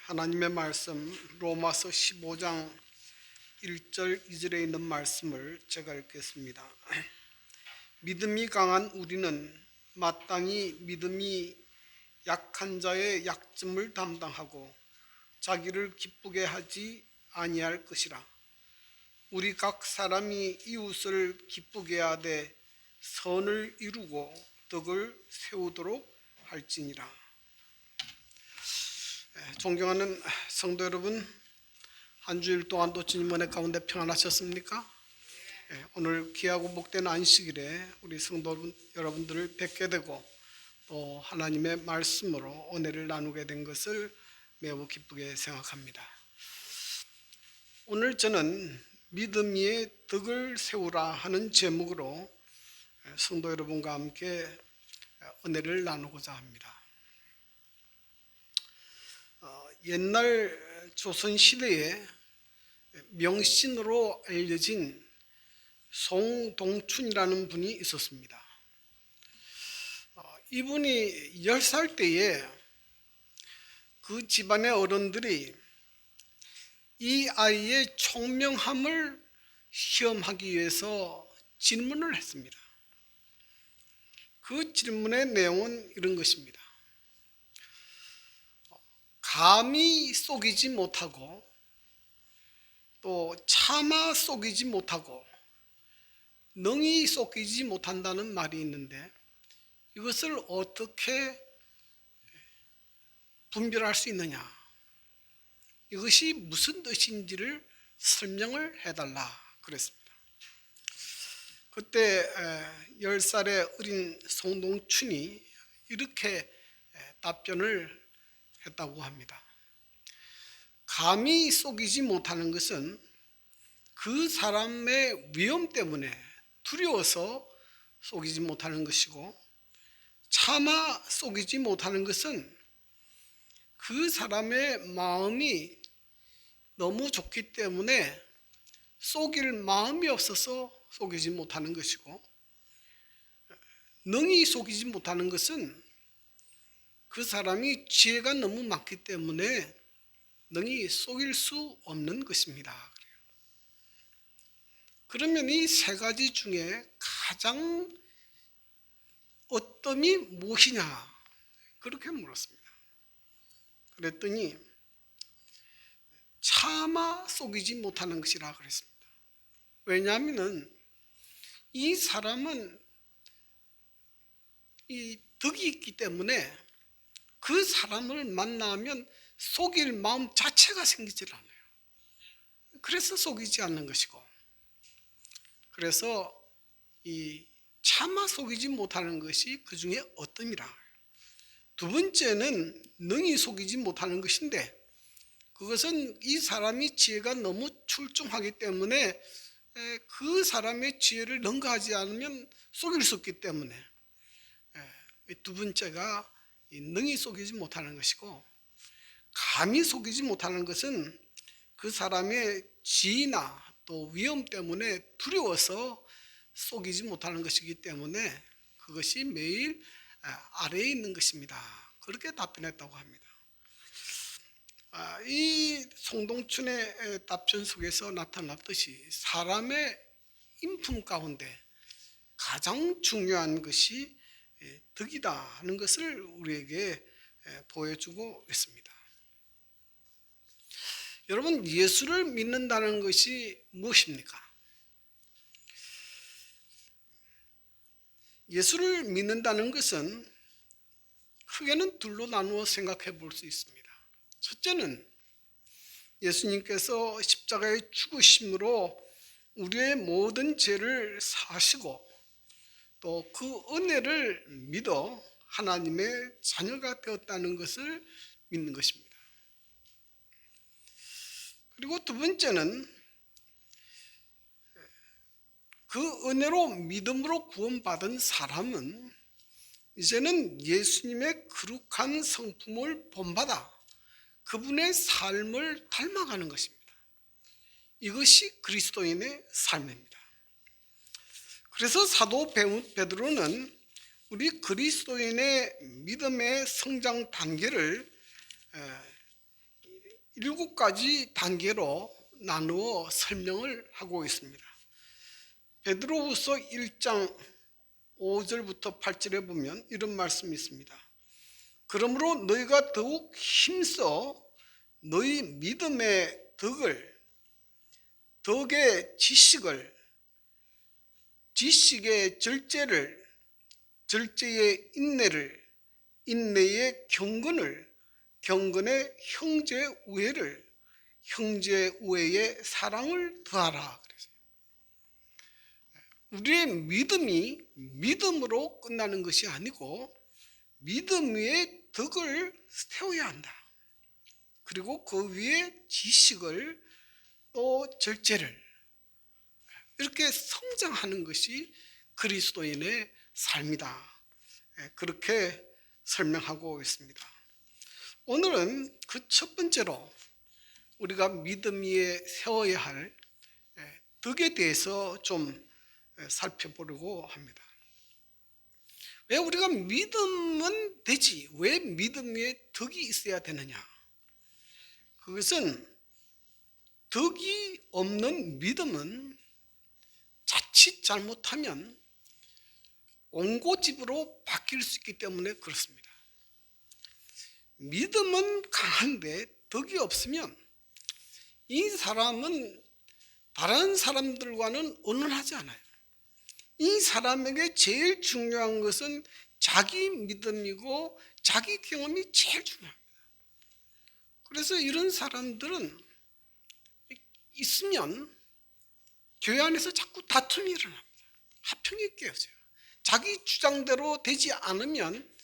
하나님의 말씀 로마서 15장 1절 2절에 있는 말씀을 제가 읽겠습니다. 믿음이 강한 우리는 마땅히 믿음이 약한 자의 약점을 담당하고 자기를 기쁘게 하지 아니할 것이라. 우리 각 사람이 이웃을 기쁘게 하되 선을 이루고 덕을 세우도록 할지니라. 존경하는 성도 여러분, 한 주일 동안도 주님 은혜 가운데 평안하셨습니까? 오늘 귀하고 복된 안식일에 우리 성도 여러분들을 뵙게 되고 또 하나님의 말씀으로 은혜를 나누게 된 것을 매우 기쁘게 생각합니다. 오늘 저는 믿음 위에 덕을 세우라 하는 제목으로 성도 여러분과 함께 은혜를 나누고자 합니다. 옛날 조선시대에 명신으로 알려진 송동춘이라는 분이 있었습니다. 이분이 10살 때에 그 집안의 어른들이 이 아이의 총명함을 시험하기 위해서 질문을 했습니다. 그 질문의 내용은 이런 것입니다. 감히 속이지 못하고 또 차마 속이지 못하고 능히 속이지 못한다는 말이 있는데 이것을 어떻게 분별할 수 있느냐, 이것이 무슨 뜻인지를 설명을 해달라 그랬습니다. 그때 10살의 어린 송동춘이 이렇게 답변을 했다고 합니다. 감히 속이지 못하는 것은 그 사람의 위험 때문에 두려워서 속이지 못하는 것이고, 차마 속이지 못하는 것은 그 사람의 마음이 너무 좋기 때문에 속일 마음이 없어서 속이지 못하는 것이고, 능히 속이지 못하는 것은 그 사람이 지혜가 너무 많기 때문에 능히 속일 수 없는 것입니다. 그러면 이 세 가지 중에 가장 어떠함이 무엇이냐, 그렇게 물었습니다. 그랬더니 차마 속이지 못하는 것이라 그랬습니다. 왜냐하면 이 사람은 이 덕이 있기 때문에 그 사람을 만나면 속일 마음 자체가 생기질 않아요. 그래서 속이지 않는 것이고, 그래서 이 차마 속이지 못하는 것이 그 중에 어떠니라. 두 번째는 능히 속이지 못하는 것인데, 그것은 이 사람이 지혜가 너무 출중하기 때문에 그 사람의 지혜를 능가하지 않으면 속일 수 없기 때문에 두 번째가 능히 속이지 못하는 것이고, 감히 속이지 못하는 것은 그 사람의 지위나 또 위험 때문에 두려워서 속이지 못하는 것이기 때문에 그것이 매일 아래에 있는 것입니다. 그렇게 답변했다고 합니다. 이 송동춘의 답변 속에서 나타났듯이 사람의 인품 가운데 가장 중요한 것이 덕이다 하는 것을 우리에게 보여주고 있습니다. 여러분, 예수를 믿는다는 것이 무엇입니까? 예수를 믿는다는 것은 크게는 둘로 나누어 생각해 볼 수 있습니다. 첫째는 예수님께서 십자가의 죽으심으로 우리의 모든 죄를 사하시고 또 그 은혜를 믿어 하나님의 자녀가 되었다는 것을 믿는 것입니다. 그리고 두 번째는 그 은혜로 믿음으로 구원받은 사람은 이제는 예수님의 거룩한 성품을 본받아 그분의 삶을 닮아가는 것입니다. 이것이 그리스도인의 삶입니다. 그래서 사도 베드로는 우리 그리스도인의 믿음의 성장 단계를 7가지 단계로 나누어 설명을 하고 있습니다. 베드로후서 1장 5절부터 8절에 보면 이런 말씀이 있습니다. 그러므로 너희가 더욱 힘써 너희 믿음의 덕의 지식의 절제를, 절제의 인내를, 인내의 경건의 형제우애를, 형제우애의 사랑을 더하라. 그래서 우리의 믿음이 믿음으로 끝나는 것이 아니고 믿음 위에 덕을 세워야 한다. 그리고 그 위에 지식을 또 절제를, 이렇게 성장하는 것이 그리스도인의 삶이다. 그렇게 설명하고 있습니다. 오늘은 그 첫 번째로 우리가 믿음 위에 세워야 할 덕에 대해서 좀 살펴보려고 합니다. 왜 우리가 믿음은 되지, 왜 믿음 위에 덕이 있어야 되느냐? 그것은 덕이 없는 믿음은 자칫 잘못하면 옹고집으로 바뀔 수 있기 때문에 그렇습니다. 믿음은 강한데 덕이 없으면 이 사람은 다른 사람들과는 의논하지 않아요. 이 사람에게 제일 중요한 것은 자기 믿음이고 자기 경험이 제일 중요합니다. 그래서 이런 사람들은 있으면 교회 안에서 자꾸 다툼이 일어납니다. 화평이 깨어져요. 자기 주장대로 되지 않으면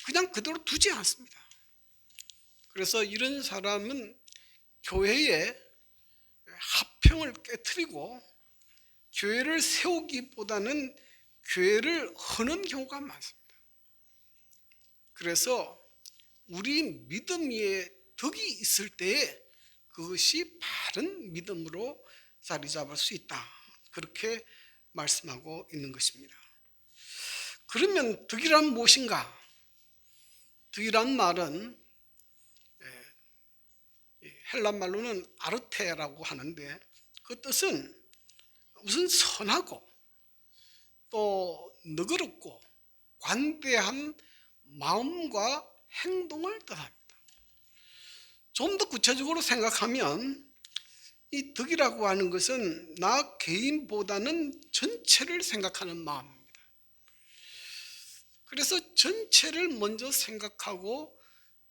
그냥 그대로 두지 않습니다. 그래서 이런 사람은 교회에 화평을 깨트리고 교회를 세우기보다는 교회를 허는 경우가 많습니다. 그래서 우리 믿음 위에 덕이 있을 때에 그것이 바른 믿음으로 자리 잡을 수 있다. 그렇게 말씀하고 있는 것입니다. 그러면 덕이란 무엇인가? 덕이란 말은 헬란 말로는 아르테라고 하는데 그 뜻은 우선 선하고 또 너그럽고 관대한 마음과 행동을 뜻합니다. 좀 더 구체적으로 생각하면 이 덕이라고 하는 것은 나 개인보다는 전체를 생각하는 마음입니다. 그래서 전체를 먼저 생각하고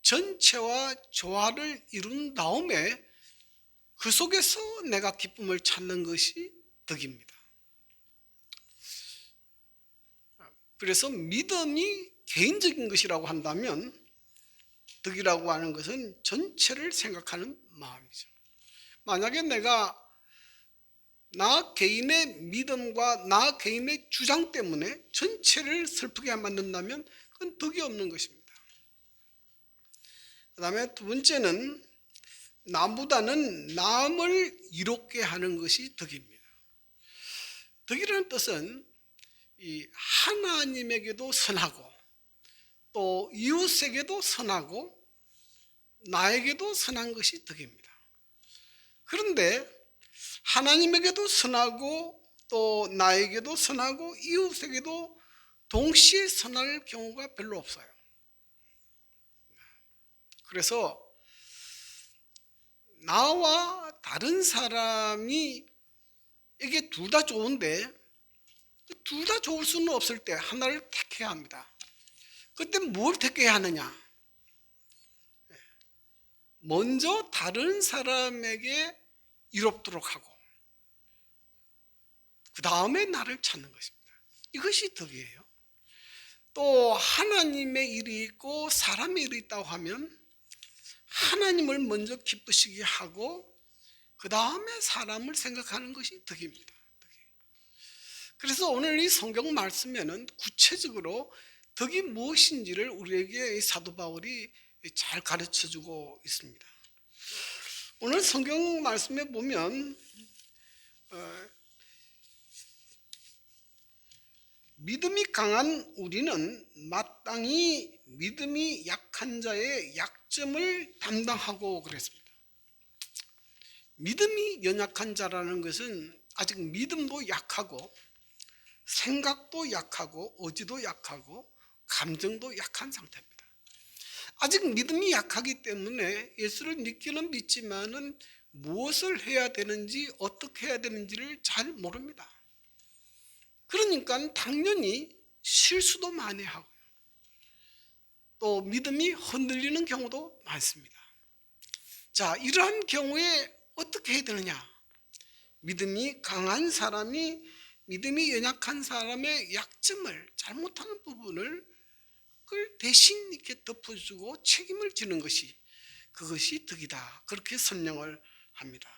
전체와 조화를 이룬 다음에 그 속에서 내가 기쁨을 찾는 것이 덕입니다. 그래서 믿음이 개인적인 것이라고 한다면 덕이라고 하는 것은 전체를 생각하는 마음이죠. 만약에 내가 나 개인의 믿음과 나 개인의 주장 때문에 전체를 슬프게 만든다면 그건 덕이 없는 것입니다. 그 다음에 두 번째는 남보다는 남을 이롭게 하는 것이 덕입니다. 덕이라는 뜻은 이 하나님에게도 선하고 또 이웃에게도 선하고 나에게도 선한 것이 덕입니다. 그런데 하나님에게도 선하고 또 나에게도 선하고 이웃에게도 동시에 선할 경우가 별로 없어요. 그래서 나와 다른 사람이 이게 둘 다 좋은데 둘 다 좋을 수는 없을 때 하나를 택해야 합니다. 그때 뭘 택해야 하느냐? 먼저 다른 사람에게 이롭도록 하고 그 다음에 나를 찾는 것입니다. 이것이 덕이에요. 또 하나님의 일이 있고 사람의 일이 있다고 하면 하나님을 먼저 기쁘시게 하고 그 다음에 사람을 생각하는 것이 덕입니다. 그래서 오늘 이 성경 말씀에는 구체적으로 덕이 무엇인지를 우리에게 사도 바울이 잘 가르쳐주고 있습니다. 오늘 성경 말씀에 보면 믿음이 강한 우리는 마땅히 믿음이 약한 자의 약점을 담당하고 그랬습니다. 믿음이 연약한 자라는 것은 아직 믿음도 약하고 생각도 약하고 의지도 약하고 감정도 약한 상태입니다. 아직 믿음이 약하기 때문에 예수를 믿기는 믿지만은 무엇을 해야 되는지 어떻게 해야 되는지를 잘 모릅니다. 그러니까 당연히 실수도 많이 하고요. 또 믿음이 흔들리는 경우도 많습니다. 자, 이러한 경우에 어떻게 해야 되느냐? 믿음이 강한 사람이 믿음이 연약한 사람의 약점을 잘못하는 부분을 그걸 대신 이렇게 덮어주고 책임을 지는 것이 그것이 덕이다. 그렇게 설명을 합니다.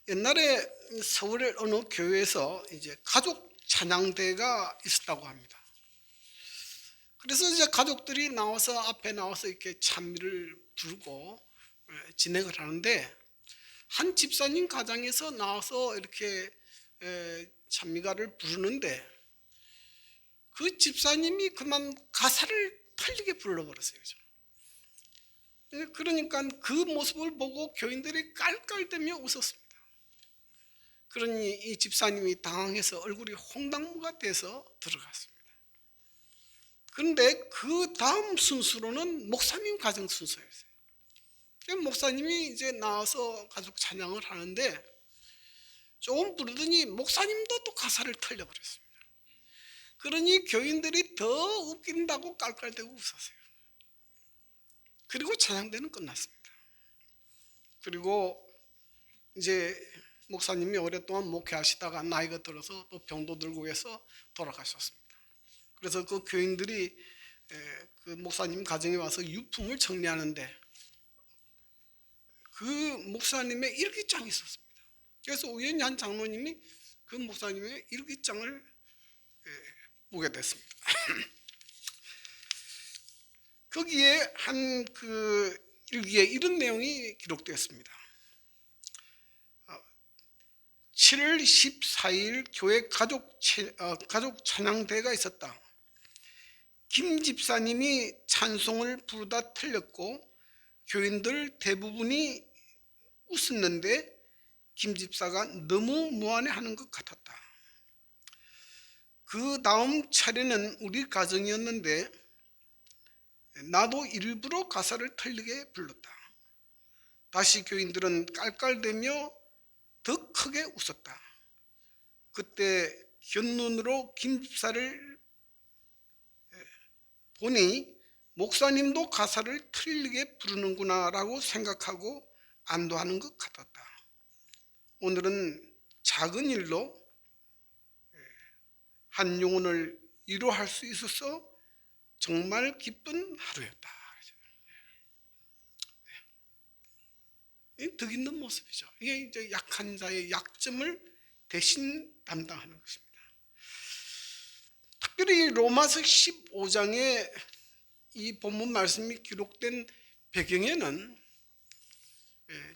옛날에 서울의 어느 교회에서 이제 가족 찬양대가 있었다고 합니다. 그래서 이제 가족들이 나와서 앞에 나와서 이렇게 찬미를 부르고 진행을 하는데 한 집사님 가정에서 나와서 이렇게 찬미가를 부르는데 그 집사님이 그만 가사를 틀리게 불러버렸어요. 그러니까 그 모습을 보고 교인들이 깔깔대며 웃었습니다. 그러니 이 집사님이 당황해서 얼굴이 홍당무가 돼서 들어갔습니다. 그런데 그 다음 순서로는 목사님 가정 순서였어요. 목사님이 이제 나와서 가족 찬양을 하는데 조금 부르더니 목사님도 또 가사를 틀려버렸습니다. 그러니 교인들이 더 웃긴다고 깔깔대고 웃었어요. 그리고 찬양대는 끝났습니다. 그리고 이제 목사님이 오랫동안 목회하시다가 나이가 들어서 또 병도 들고 해서 돌아가셨습니다. 그래서 그 교인들이 그 목사님 가정에 와서 유품을 정리하는데 그 목사님의 일기장이 있었습니다. 그래서 우연히 한 장로님이 그 목사님의 일기장을 보게 됐습니다. 거기에 한 그 일기에 이런 내용이 기록되었습니다. 7월 14일 교회 가족 찬양대가 있었다. 김 집사님이 찬송을 부르다 틀렸고 교인들 대부분이 웃었는데 김 집사가 너무 무안해하는 것 같았다. 그 다음 차례는 우리 가정이었는데 나도 일부러 가사를 틀리게 불렀다. 다시 교인들은 깔깔대며 더 크게 웃었다. 그때 견눈으로 김 집사를 보니 목사님도 가사를 틀리게 부르는구나 라고 생각하고 안도하는 것 같았다. 오늘은 작은 일로 한 영혼을 위로할 수 있어서 정말 기쁜 하루였다. 덕 있는 모습이죠. 이게 이제 약한 자의 약점을 대신 담당하는 것입니다. 특별히 로마서 15장에 이 본문 말씀이 기록된 배경에는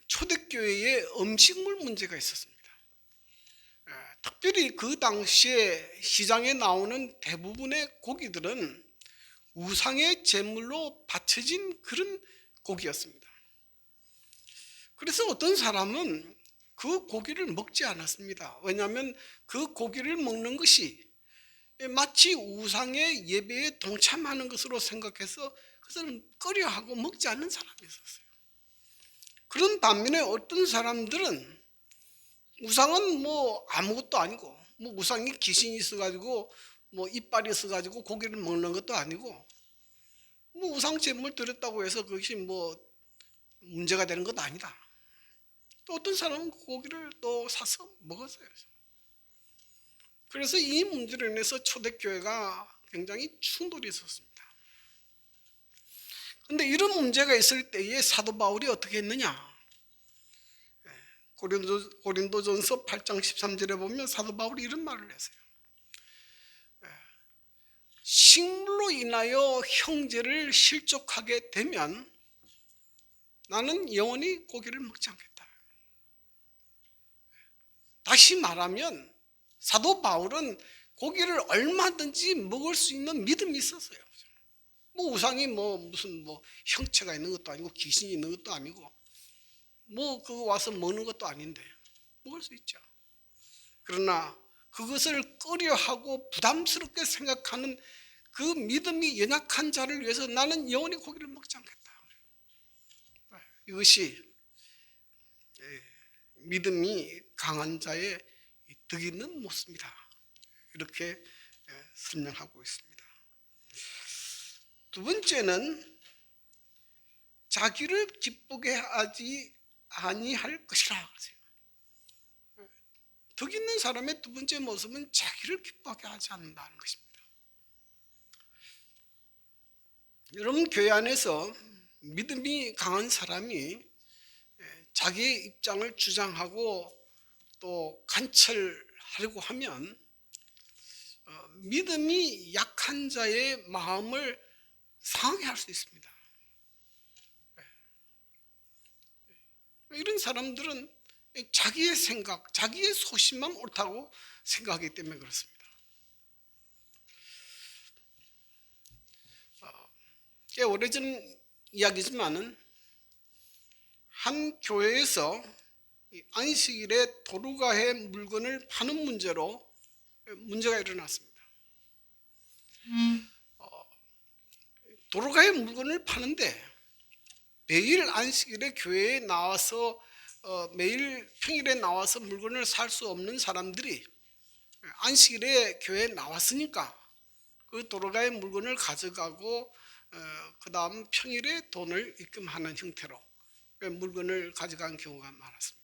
초대교회의 음식물 문제가 있었습니다. 특별히 그 당시에 시장에 나오는 대부분의 고기들은 우상의 제물로 바쳐진 그런 고기였습니다. 그래서 어떤 사람은 그 고기를 먹지 않았습니다. 왜냐하면 그 고기를 먹는 것이 마치 우상의 예배에 동참하는 것으로 생각해서 그것을 꺼려하고 먹지 않는 사람이 있었어요. 그런 반면에 어떤 사람들은 우상은 뭐 아무것도 아니고 뭐 우상이 귀신이 있어가지고 뭐 이빨이 있어가지고 고기를 먹는 것도 아니고 뭐 우상 제물 드렸다고 해서 그것이 뭐 문제가 되는 것도 아니다. 또 어떤 사람은 고기를 또 사서 먹었어요. 그래서 이 문제로 인해서 초대교회가 굉장히 충돌이 있었습니다. 그런데 이런 문제가 있을 때에 사도 바울이 어떻게 했느냐? 고린도전서 8장 13절에 보면 사도 바울이 이런 말을 했어요. 식물로 인하여 형제를 실족하게 되면 나는 영원히 고기를 먹지 않겠다. 다시 말하면 사도 바울은 고기를 얼마든지 먹을 수 있는 믿음이 있었어요. 뭐 우상이 무슨 형체가 있는 것도 아니고 귀신이 있는 것도 아니고 그거 와서 먹는 것도 아닌데 먹을 수 있죠. 그러나 그것을 꺼려하고 부담스럽게 생각하는 그 믿음이 연약한 자를 위해서 나는 영원히 고기를 먹지 않겠다. 이것이 믿음이 강한 자의 덕 있는 모습이다. 이렇게 설명하고 있습니다. 두 번째는 자기를 기쁘게 하지 아니할 것이라. 덕 있는 사람의 두 번째 모습은 자기를 기쁘게 하지 않는다는 것입니다. 여러분, 교회 안에서 믿음이 강한 사람이 자기의 입장을 주장하고 또 관철하려고 하면 믿음이 약한 자의 마음을 상하게 할 수 있습니다. 이런 사람들은 자기의 생각, 자기의 소신만 옳다고 생각하기 때문에 그렇습니다. 꽤 오래전 이야기지만은 한 교회에서 안식일에 도루가의 물건을 파는 문제로 문제가 일어났습니다. 도루가의 물건을 파는데 매일 안식일에 교회에 나와서 매일 평일에 나와서 물건을 살 수 없는 사람들이 안식일에 교회에 나왔으니까 그 도루가의 물건을 가져가고 그 다음 평일에 돈을 입금하는 형태로 물건을 가져간 경우가 많았습니다.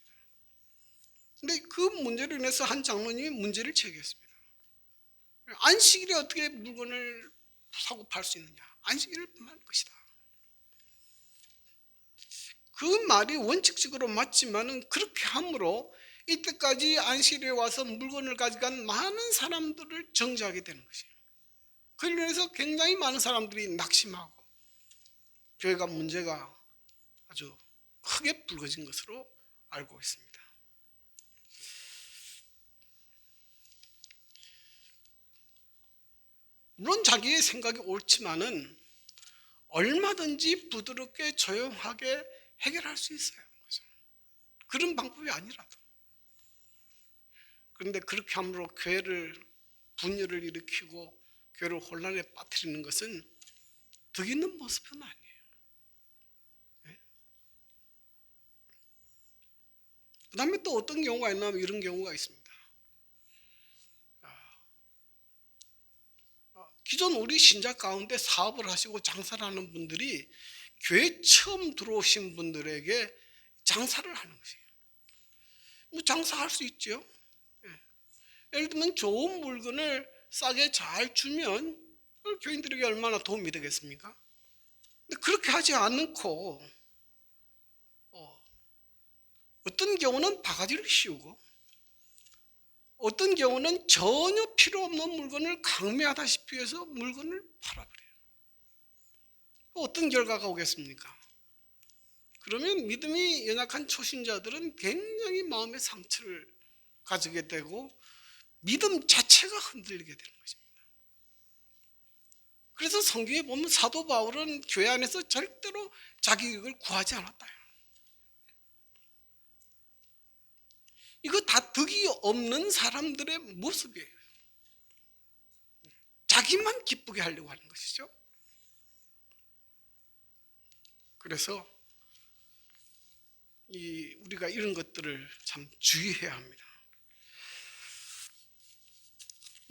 근데 그 문제로 인해서 한 장로님이 문제를 제기했습니다. 안식일에 어떻게 물건을 사고 팔 수 있느냐? 안식일을 할 것이다. 그 말이 원칙적으로 맞지만은 그렇게 함으로 이때까지 안식일에 와서 물건을 가져간 많은 사람들을 정죄하게 되는 것이에요. 그로 인해서 굉장히 많은 사람들이 낙심하고 교회가 문제가 아주 크게 불거진 것으로 알고 있습니다. 물론 자기의 생각이 옳지만은 얼마든지 부드럽게 조용하게 해결할 수 있어요. 그런 방법이 아니라도. 그런데 그렇게 함으로 교회를 분열을 일으키고 교회를 혼란에 빠뜨리는 것은 덕 있는 모습은 아니에요. 그 다음에 또 어떤 경우가 있냐면 이런 경우가 있습니다. 기존 우리 신자 가운데 사업을 하시고 장사를 하는 분들이 교회 처음 들어오신 분들에게 장사를 하는 것이에요. 장사할 수 있죠. 예를 들면 좋은 물건을 싸게 잘 주면 교인들에게 얼마나 도움이 되겠습니까? 근데 그렇게 하지 않고 어떤 경우는 바가지를 씌우고 어떤 경우는 전혀 필요 없는 물건을 강매하다시피 해서 물건을 팔아버려요. 어떤 결과가 오겠습니까? 그러면 믿음이 연약한 초신자들은 굉장히 마음의 상처를 가지게 되고 믿음 자체가 흔들리게 되는 것입니다. 그래서 성경에 보면 사도 바울은 교회 안에서 절대로 자기 이익을 구하지 않았다. 이거 다 덕이 없는 사람들의 모습이에요. 자기만 기쁘게 하려고 하는 것이죠. 그래서 우리가 이런 것들을 참 주의해야 합니다.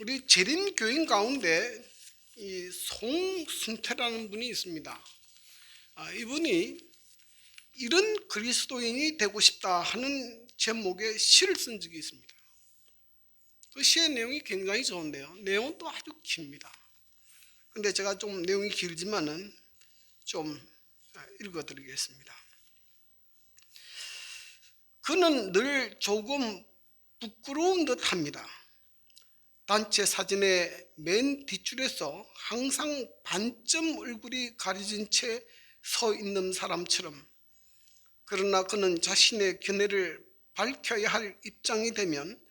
우리 재림교인 가운데 이 송순태라는 분이 있습니다. 이분이 이런 그리스도인이 되고 싶다 하는 제목의 시를 쓴 적이 있습니다. 그 시의 내용이 굉장히 좋은데요. 내용은 또 아주 깁니다. 근데 제가 좀 내용이 길지만은 좀 읽어드리겠습니다. 그는 늘 조금 부끄러운 듯 합니다. 단체 사진의 맨 뒷줄에서 항상 반점 얼굴이 가려진 채 서 있는 사람처럼, 그러나 그는 자신의 견해를 밝혀야 할 입장이 되면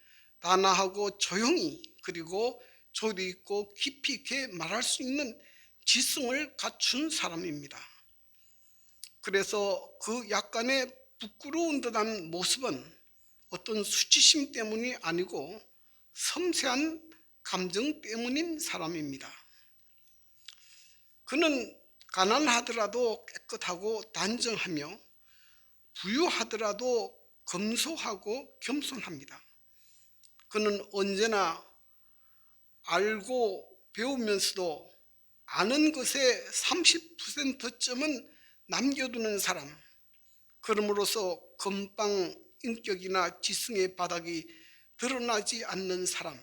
단아하고 조용히 그리고 조리 있고 깊이 있게 말할 수 있는 지성을 갖춘 사람입니다. 그래서 그 약간의 부끄러운 듯한 모습은 어떤 수치심 때문이 아니고 섬세한 감정 때문인 사람입니다. 그는 가난하더라도 깨끗하고 단정하며 부유하더라도 검소하고 겸손합니다. 그는 언제나 알고 배우면서도 아는 것의 30%쯤은 남겨두는 사람, 그럼으로써 건빵 인격이나 지성의 바닥이 드러나지 않는 사람,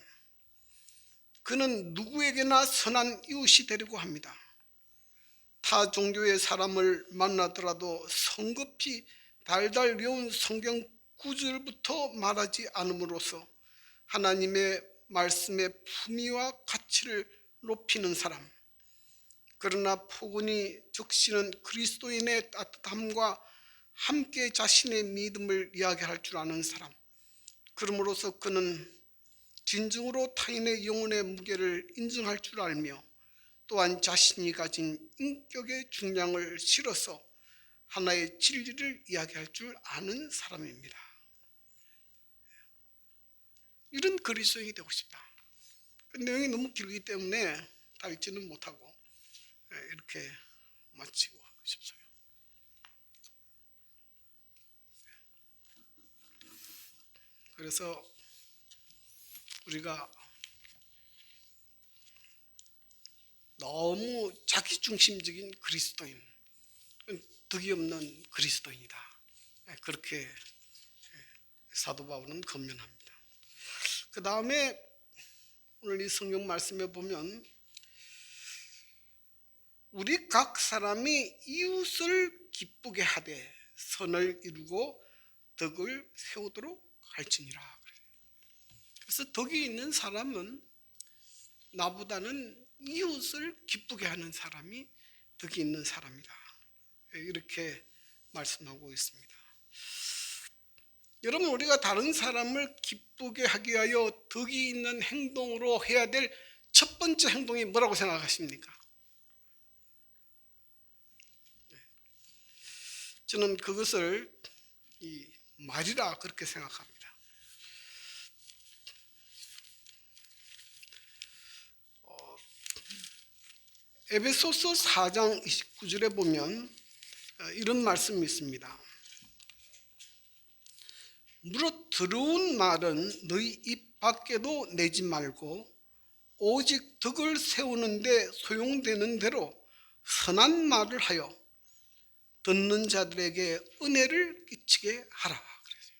그는 누구에게나 선한 이웃이 되려고 합니다. 타 종교의 사람을 만나더라도 성급히 달달 외운 성경 구절부터 말하지 않음으로써 하나님의 말씀의 품위와 가치를 높이는 사람, 그러나 포근히 적시는 그리스도인의 따뜻함과 함께 자신의 믿음을 이야기할 줄 아는 사람, 그러므로서 그는 진정으로 타인의 영혼의 무게를 인정할 줄 알며 또한 자신이 가진 인격의 중량을 실어서 하나의 진리를 이야기할 줄 아는 사람입니다. 이런 그리스도인이 되고 싶다. 그 내용이 너무 길기 때문에 다 읽지는 못하고 이렇게 마치고 싶어요. 그래서 우리가 너무 자기중심적인 그리스도인, 덕이 없는 그리스도인이다. 그렇게 사도 바울은 권면합니다. 그 다음에 오늘 이 성경 말씀에 보면 우리 각 사람이 이웃을 기쁘게 하되 선을 이루고 덕을 세우도록 할지니라. 그래서 덕이 있는 사람은 나보다는 이웃을 기쁘게 하는 사람이 덕이 있는 사람이다. 이렇게 말씀하고 있습니다. 여러분, 우리가 다른 사람을 기쁘게 하기 위하여 덕이 있는 행동으로 해야 될 첫 번째 행동이 뭐라고 생각하십니까? 저는 그것을 이 말이라 그렇게 생각합니다. 에베소서 4장 29절에 보면 이런 말씀이 있습니다. 무릇 더러운 말은 너희 입 밖에도 내지 말고 오직 덕을 세우는데 소용되는 대로 선한 말을 하여 듣는 자들에게 은혜를 끼치게 하라. 그랬어요.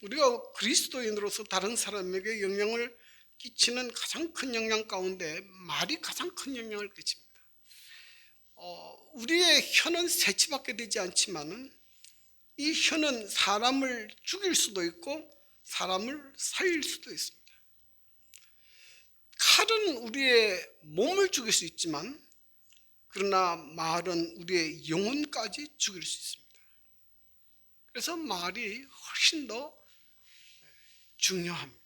우리가 그리스도인으로서 다른 사람에게 영향을 끼치는 가장 큰 영향 가운데 말이 가장 큰 영향을 끼칩니다. 우리의 혀는 새치밖에 되지 않지만은 이 혀는 사람을 죽일 수도 있고 사람을 살릴 수도 있습니다. 칼은 우리의 몸을 죽일 수 있지만 그러나 말은 우리의 영혼까지 죽일 수 있습니다. 그래서 말이 훨씬 더 중요합니다.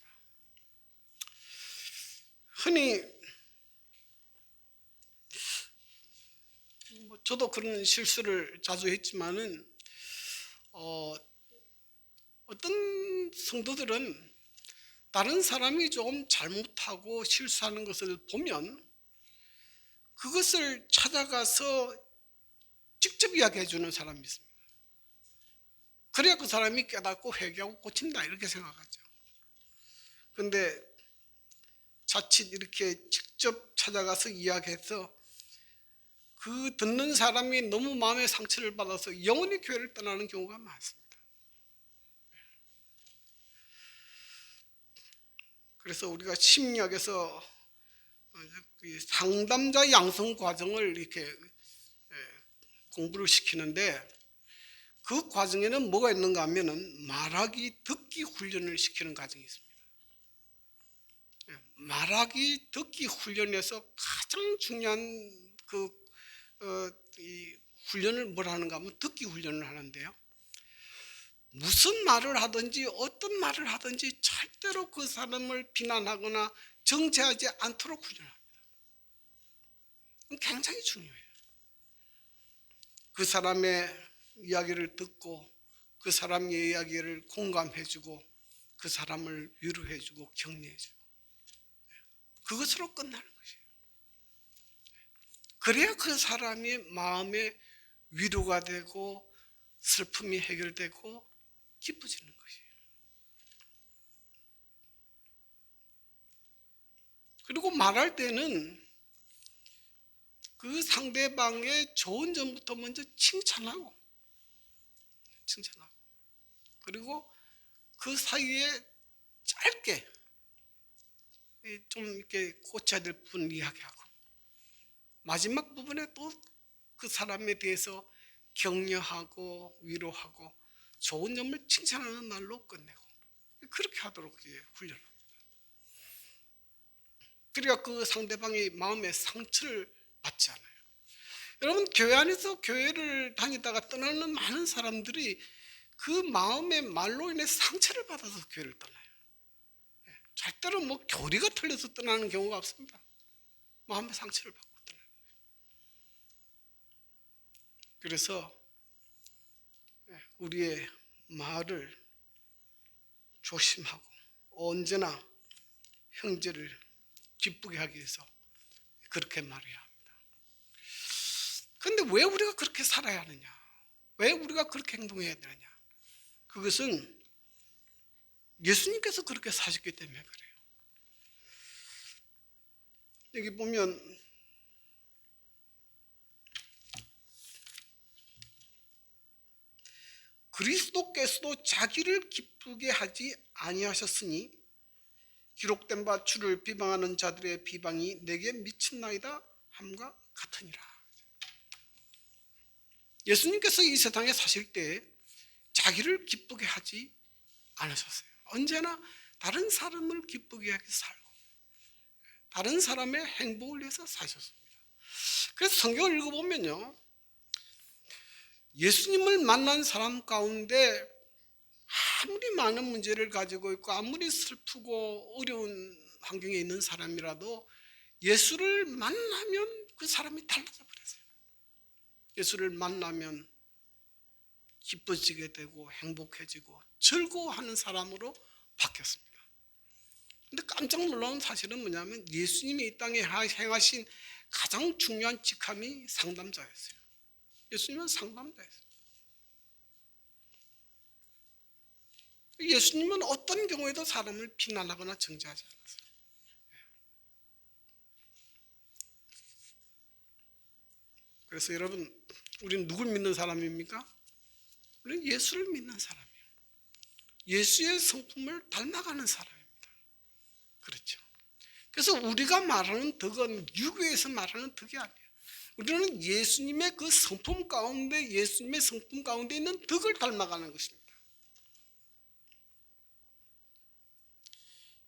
흔히 저도 그런 실수를 자주 했지만은 어떤 성도들은 다른 사람이 조금 잘못하고 실수하는 것을 보면 그것을 찾아가서 직접 이야기해 주는 사람이 있습니다. 그래야 그 사람이 깨닫고 회개하고 고친다 이렇게 생각하죠. 그런데 자칫 이렇게 직접 찾아가서 이야기해서 그 듣는 사람이 너무 마음의 상처를 받아서 영원히 교회를 떠나는 경우가 많습니다. 그래서 우리가 심리학에서 상담자 양성 과정을 이렇게 공부를 시키는데 그 과정에는 뭐가 있는가 하면은 말하기 듣기 훈련을 시키는 과정이 있습니다. 말하기 듣기 훈련에서 가장 중요한 이 훈련을 뭘 하는가 하면 듣기 훈련을 하는데요. 무슨 말을 하든지 어떤 말을 하든지 절대로 그 사람을 비난하거나 정죄하지 않도록 훈련합니다. 굉장히 중요해요. 그 사람의 이야기를 듣고 그 사람의 이야기를 공감해주고 그 사람을 위로해주고 격려해주고 그것으로 끝나는 것이에요. 그래야 그 사람의 마음에 위로가 되고 슬픔이 해결되고 기뻐지는 것이에요. 그리고 말할 때는 그 상대방의 좋은 점부터 먼저 칭찬하고 그리고 그 사이에 짧게 좀 이렇게 고쳐야 될 부분을 이야기하고 마지막 부분에 또 그 사람에 대해서 격려하고 위로하고 좋은 점을 칭찬하는 말로 끝내고 그렇게 하도록 훈련합니다. 그래야 그 상대방의 마음에 상처를 받지 않아요. 여러분, 교회 안에서 교회를 다니다가 떠나는 많은 사람들이 그 마음의 말로 인해 상처를 받아서 교회를 떠나요. 절대로 뭐 교리가 틀려서 떠나는 경우가 없습니다. 마음의 상처를 받고 떠나요. 그래서 우리의 말을 조심하고 언제나 형제를 기쁘게 하기 위해서 그렇게 말해야 합니다. 그런데 왜 우리가 그렇게 살아야 하느냐? 왜 우리가 그렇게 행동해야 되느냐? 그것은 예수님께서 그렇게 사셨기 때문에 그래요. 여기 보면 그리스도께서도 자기를 기쁘게 하지 아니하셨으니 기록된 바 주를 비방하는 자들의 비방이 내게 미쳤나이다 함과 같으니라. 예수님께서 이 세상에 사실 때 자기를 기쁘게 하지 않으셨어요. 언제나 다른 사람을 기쁘게 하게 살고 다른 사람의 행복을 위해서 사셨습니다. 그래서 성경을 읽어보면요, 예수님을 만난 사람 가운데 아무리 많은 문제를 가지고 있고 아무리 슬프고 어려운 환경에 있는 사람이라도 예수를 만나면 그 사람이 달라져 버렸어요. 예수를 만나면 기뻐지게 되고 행복해지고 즐거워하는 사람으로 바뀌었습니다. 근데 깜짝 놀라운 사실은 뭐냐면 예수님이 이 땅에 행하신 가장 중요한 직함이 상담자였어요. 예수님은 상담자였어요. 예수님은 어떤 경우에도 사람을 비난하거나 정죄하지 않았어요. 그래서 여러분, 우리는 누굴 믿는 사람입니까? 우리는 예수를 믿는 사람이에요. 예수의 성품을 닮아가는 사람입니다. 그렇죠. 그래서 우리가 말하는 덕은 유교에서 말하는 덕이 아니에요. 우리는 예수님의 그 성품 가운데, 예수님의 성품 가운데 있는 덕을 닮아가는 것입니다.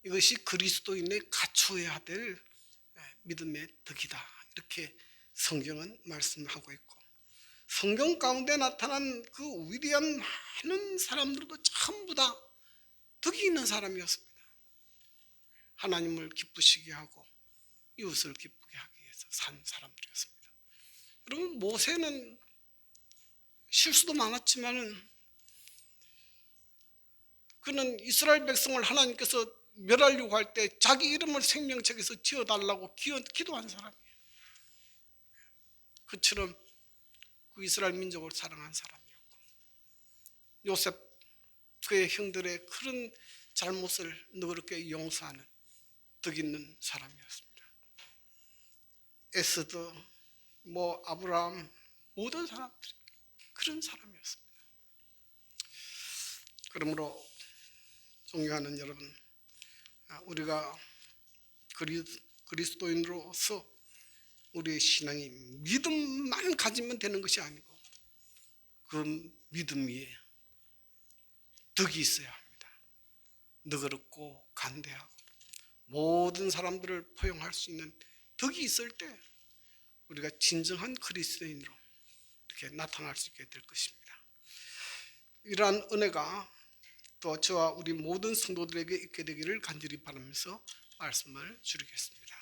이것이 그리스도인의 갖추어야 될 믿음의 덕이다. 이렇게 성경은 말씀하고 있고, 성경 가운데 나타난 그 위대한 많은 사람들도 전부 다 덕이 있는 사람이었습니다. 하나님을 기쁘시게 하고 이웃을 기쁘게 하기 위해서 산 사람들이었습니다. 여러분, 모세는 실수도 많았지만은 그는 이스라엘 백성을 하나님께서 멸하려고 할 때 자기 이름을 생명책에서 지어달라고 기도한 사람이에요. 그처럼 그 이스라엘 민족을 사랑한 사람이었고, 요셉 그의 형들의 그런 잘못을 너그럽게 용서하는 덕 있는 사람이었습니다. 에스더, 아브라함, 모든 사람들이 그런 사람이었습니다. 그러므로 존경하는 여러분, 우리가 그리스도인으로서 우리의 신앙이 믿음만 가지면 되는 것이 아니고 그 믿음 위에 덕이 있어야 합니다. 너그럽고 간대하고 모든 사람들을 포용할 수 있는 덕이 있을 때 우리가 진정한 그리스도인으로 이렇게 나타날 수 있게 될 것입니다. 이러한 은혜가 또 저와 우리 모든 성도들에게 있게 되기를 간절히 바라면서 말씀을 줄이겠습니다.